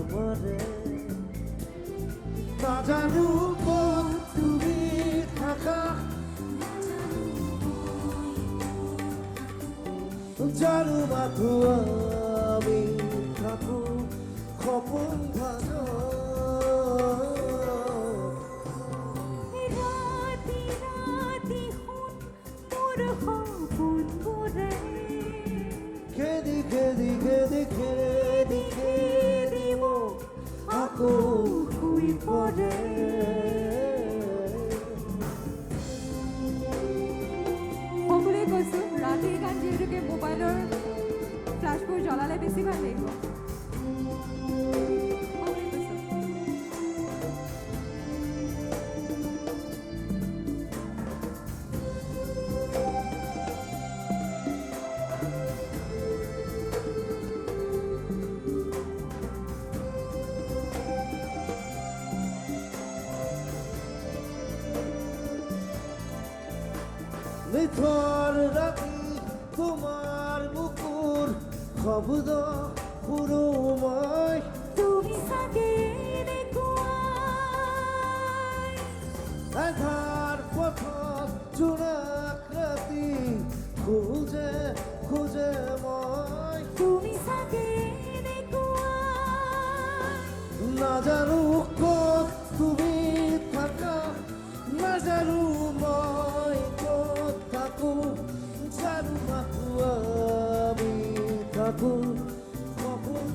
তোমারে না জানো কত তুমি থাকা জানো মাত্র আমি থাকো খপন ভাজা রাতি রাতি হন মোর খপন করে খেদি খেদি খেদি খেদি খেদি মো আকো হুই পড়ে সকলোৱে কৈছোঁ ৰাতিৰ গান যিহেতুকে মোবাইলৰ ফ্লাছবোৰ জ্বলালে বেছি ভাল লাগিব সকলোৱে কৈছোঁ নিথর রাতি তোমার বুকুর শব্দ সুরময় তুমি চাগে এনেকুৱাই আধার পথত জোনাক ৰাতি খোজে খোজে মই তুমি চাগে এনেকুৱাই নাজানো কত তুমি থাকা নাজানো মই কত থাকো জানো মাথো আমি থাকো কখন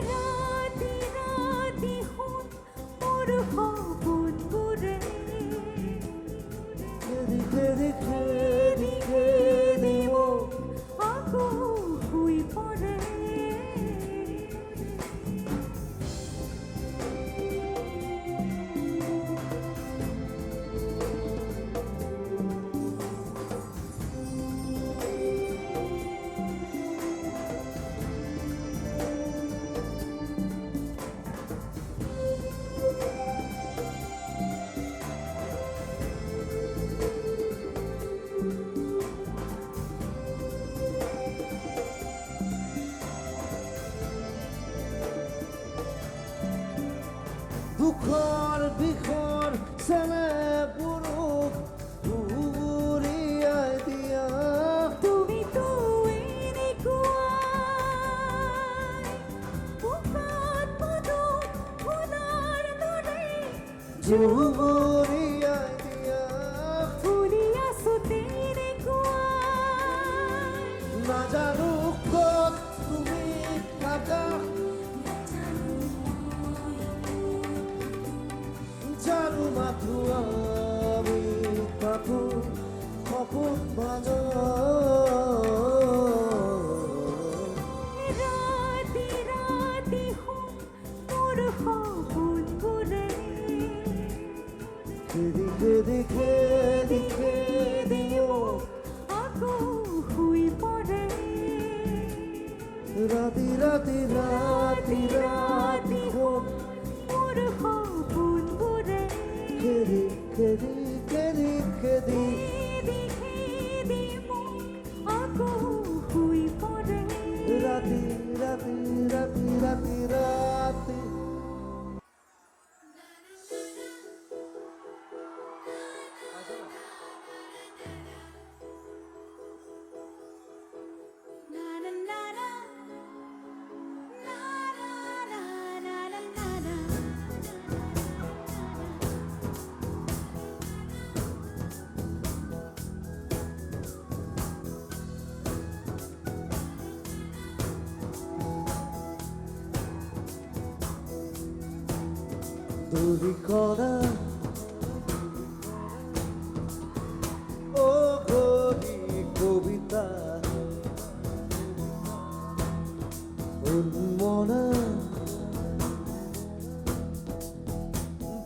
ৰাতি ৰাতি হন মোৰ সপোনবোৰে খেদি খেদি খেদি খেদি মোক আকৌ শুই পৰে দুখৰ বিষৰ চেলে পুৰুষ উৰিয়াই দিয়া তুমিতো এনেকুৱাই মুখত মধুৰ ফুলৰ দৰে জুবুৰিয়াই দিয়া ফুলি আছো তেনেকুৱাই নাজানো কত তুমি থাকা জানো মাথো আমি থাকো খপন ভাজা ৰাতি ৰাতি হন মোৰ সপোনবোৰে খেদি খেদি খেদি খেদি মোক আকৌ শুই পৰে রাতি রাতি রাতি রাতি হোক মোৰ সপোনবোৰে খেদি খেদি খেদি খেদি খেদি খেদি মোক আকৌ শুই পৰে রাতি রাতি রাতি রাতি রাতি না না না না না না না না না তুই করা ও কবি কবিতা উন্মনা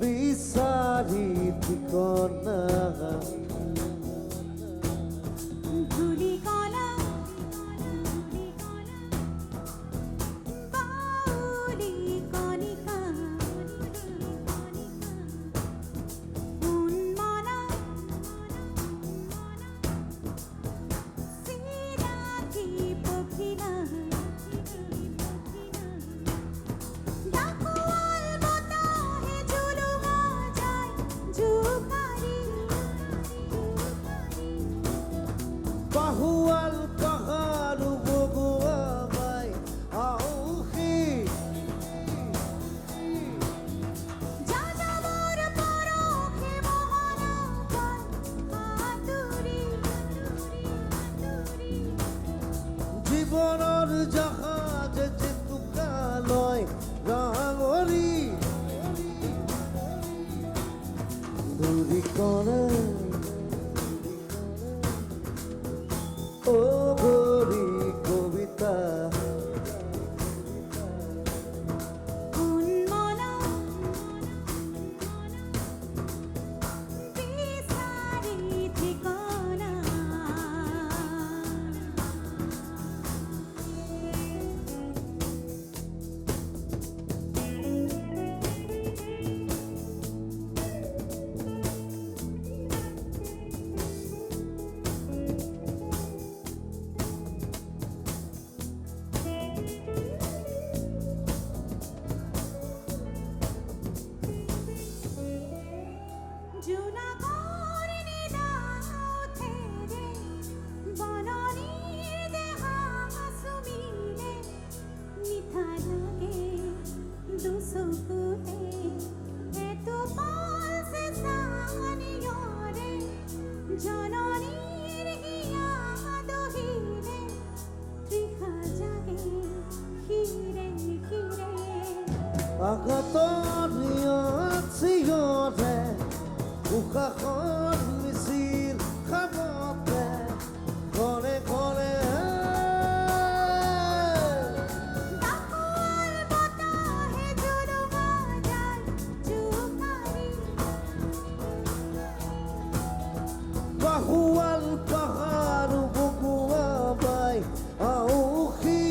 বিচারি ঠিকনা ধুলি কলা বাউলি কণিকা উন্মনা চিনাকি পখিলা জীৱনৰ জাহাজ জেতুকা লয় ৰাঙলী দূৰীকণে অঘৰী কবিতা আঘাতৰ নিয়ত চিঞৰে উশাহত মিছিল খাবতে ঘৰে ঘৰে বাহুৱাল পাহাৰ বগুৱা বাই আউসী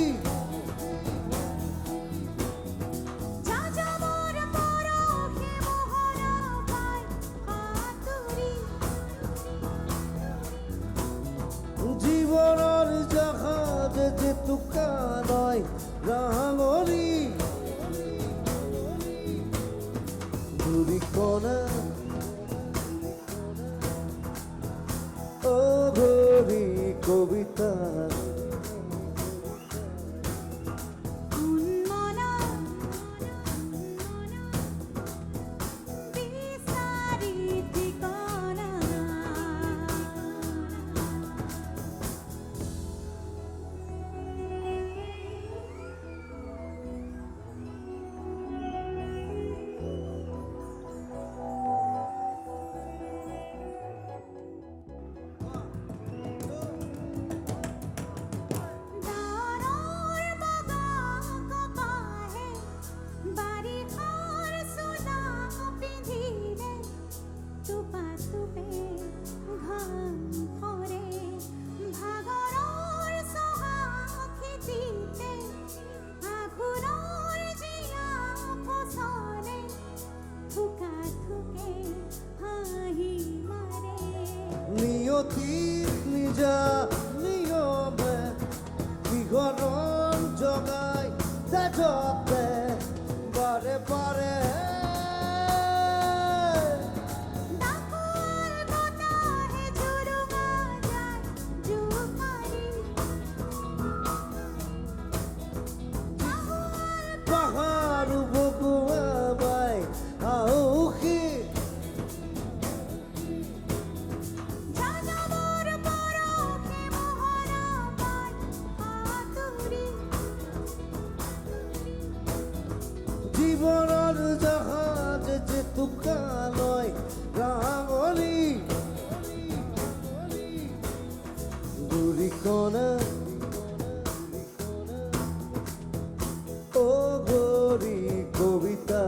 জীৱনৰ জাহাজ জেতুকা লয় ৰাঙলী দূৰীকণা অঘৰী কবিতা নিয়তিৰ নিজা নিয়মে বিঘৰণ জগাই তেজতে বাৰে বাৰে পাহাৰ বগুৱা বাই আউসী জীৱনৰ জাহাজ জেতুকা লয় ৰাঙলী দূৰীকণা অঘৰী কবিতা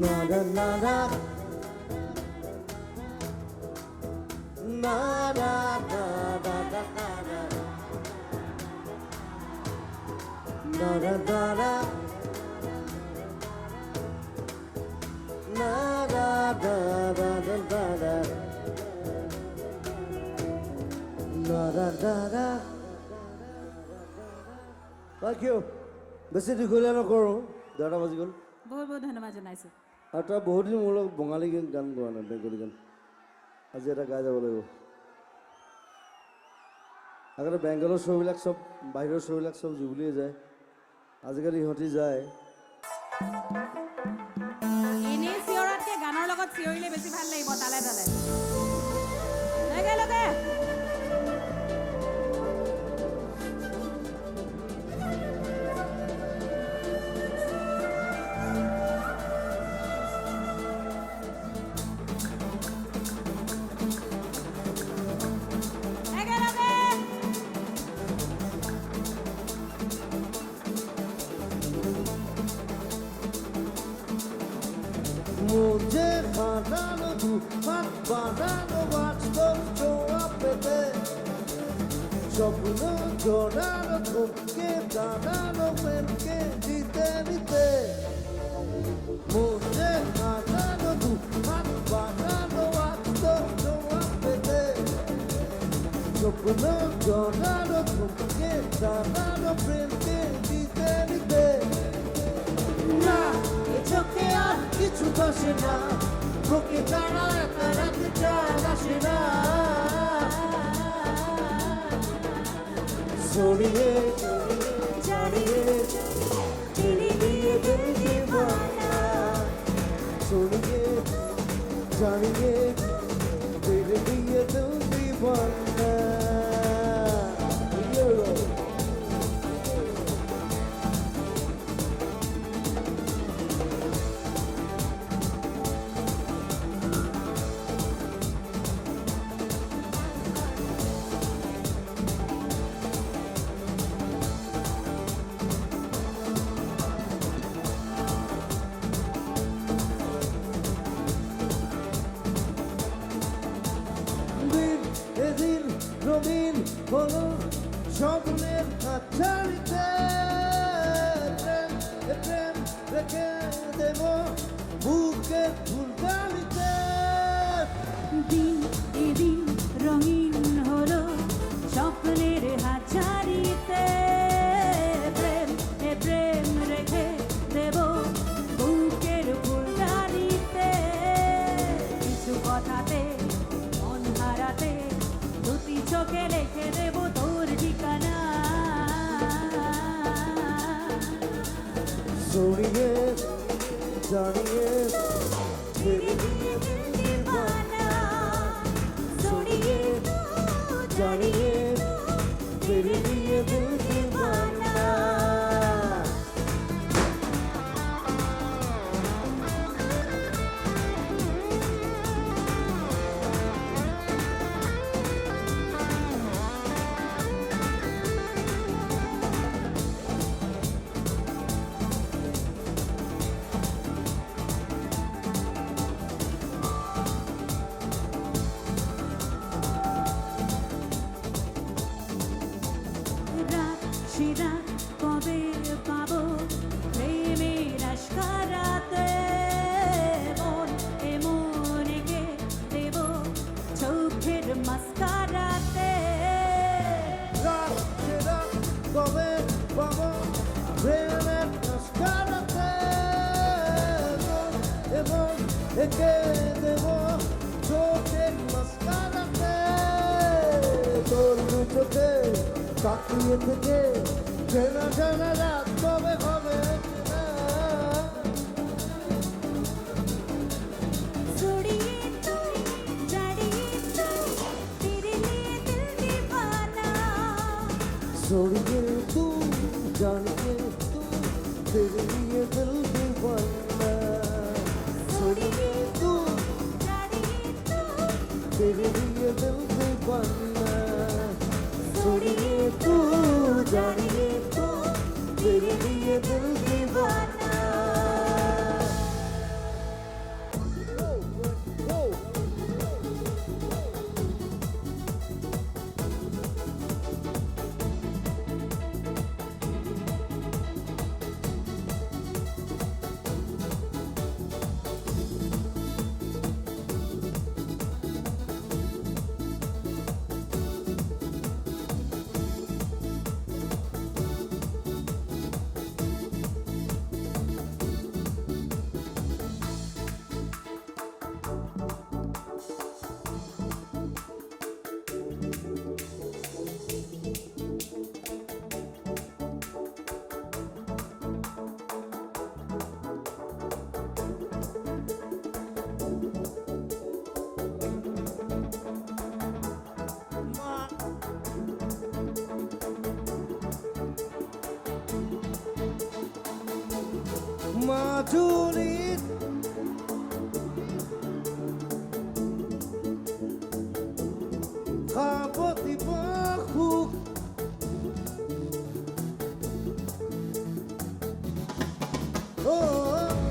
nada nada nada nada nada nada Thank you. বেছি দীঘলীয়া নকৰোঁ 10টা বাজি গ'ল বহুত বহুত ধন্যবাদ জনাইছোঁ আৰু তই বহুত দিন মোৰ লগত বঙালী গান গোৱা নাই বেংগলী গান আজি এটা গাই যাব লাগিব আগতে বেংগলৰ শ্ব'বিলাক চব বাহিৰৰ শ্ব'বিলাক চব জুবুলিয়ে যায় আজিকালি ইহঁতি যায় এনেই চিঞৰাতকৈ গানৰ লগত চিঞৰিলে বেছি ভাল লাগিব তালে তালে লগে লগে একেলগে মুঝে বানানো ধূপাত বানানো বাস্তব ছোঁয়া পেতে স্বপ্ন জড়ানো ধূপকে জানানো প্রেমকে দিতে দিতে মুঝে বানানো ধূপাত বানানো বাস্তব ছোঁয়া পেতে স্বপ্ন জড়ানো ধূপকে জানানো প্রেমকে দিতে দিতে না এ চোখে আর কিছু বসে না বুকে টানা একা রাতে চাঁদ আসে না ছড়িয়ে ছড়িয়ে ছেড়ে দিয়ে দিল দিবানা ছড়িয়ে ছড়িয়ে ছেড়ে দিয়ে দিল দিবানা এদিন রঙিন হলো স্বপ্নের হাতছাড়িতে প্রেম প্রেম রেখে দেব বুকের ফুলদানিতে দিন এদিন রঙিন হলো স্বপ্নের হাতছাড়িতে প্রেম এ প্রেম রেখে দেব বুকের ফুলদানিতে কিছু কথাতে মন হারাতে দুটি চোখে লিখে দেব তোর ঠিকানা ছড়িয়ে জানিয়ে ছেড়ে দিয়ে দিল দিবানা ছড়িয়ে জানিয়ে ছেড়ে দিয়ে দিল দিবানা রাত সে রাত কবে পাবো প্রেমের আশকারাতে মন এমন একে দেব চোখের মাস্কারাতে রাত সে রাত কবে পাবো প্রেমের নস্কারাতে এবং একে দেব চোখের নস্কারাতে তোর দু চোখে তাকিয়ে থেকে চেনা চেনা রাত কবে হবে ছড়িয়ে তো জাড়িয়ে তো তেরে লিয়ে দিল দিবানা ছড়িয়ে তু জানিয়ে তু তেরে লিয়ে দিল দিবানা ছড়িয়ে তু জাড়িয়ে তো तेरे लिए दिल दीवाना छोड़िए तू जानिए तू तेरे लिए दिल दीवाना মাধুরী খাবতি বাহু ও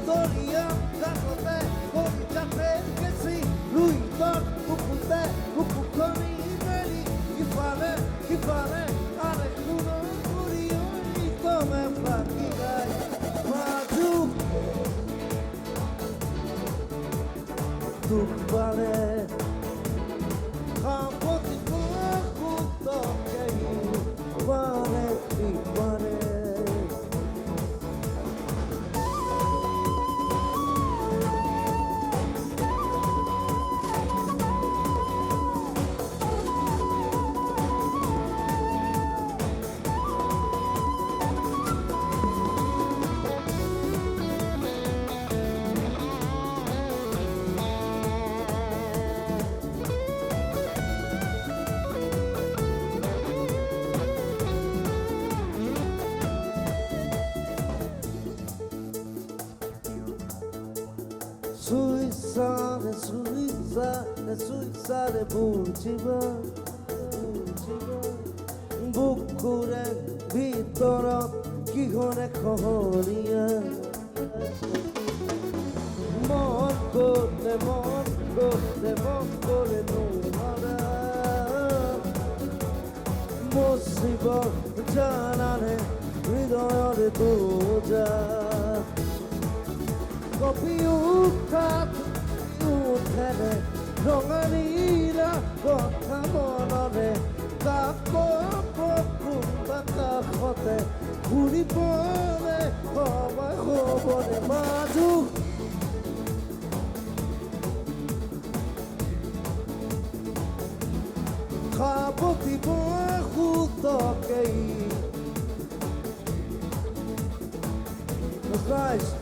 দরিয়া কাকতে কবিতাতে গেছি রুই তোর কুকুতে কুকুকনি মেলি কিফারে আরে কুনো কুড়িও নিকমে ফাঁকি গায় মাধু তুপারে খাবতি বাহু তোকে পারে পারে Suicide বুঝিবা বুকুরে ভিতৰত কিহৰে খহৰীয়া মন কৰে নোৱাৰা মুচিব জানানে হৃদয়ৰে বোজা কপি উঠেনে ৰঙালীৰা কথা মনৰে কোনোবা কাষতে ঘূৰিবলে সময় হ'বনে মাজু খাবতি বাহু তকেই Christ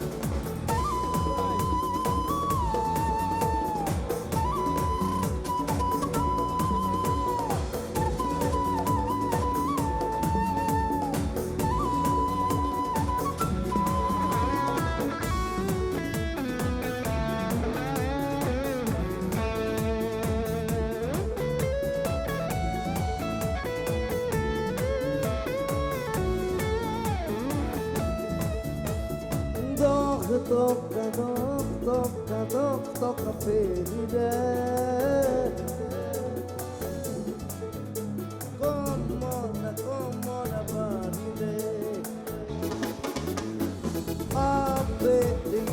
toca ferida como la baride apelia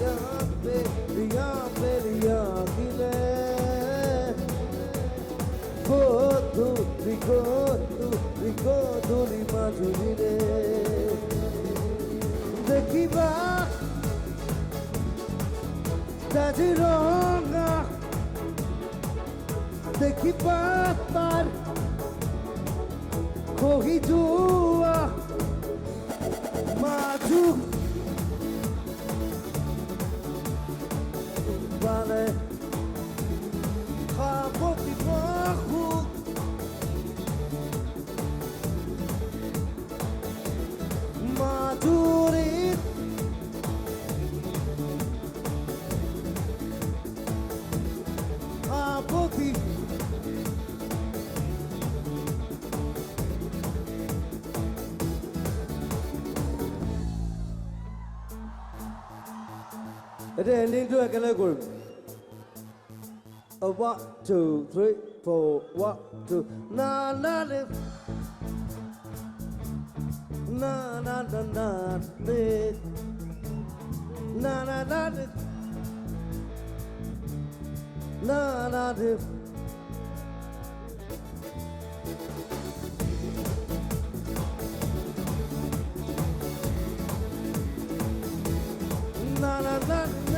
gile ricordo di majurire dekiba Kajironga Dekipatar Kohijua Maju Vale Kaboti bahu Majurit Kaboti এটা এন্ডিংটো একেলগে কৰিম 1 2 3 4 1 2 na na na na na na na na na na na na na na na na na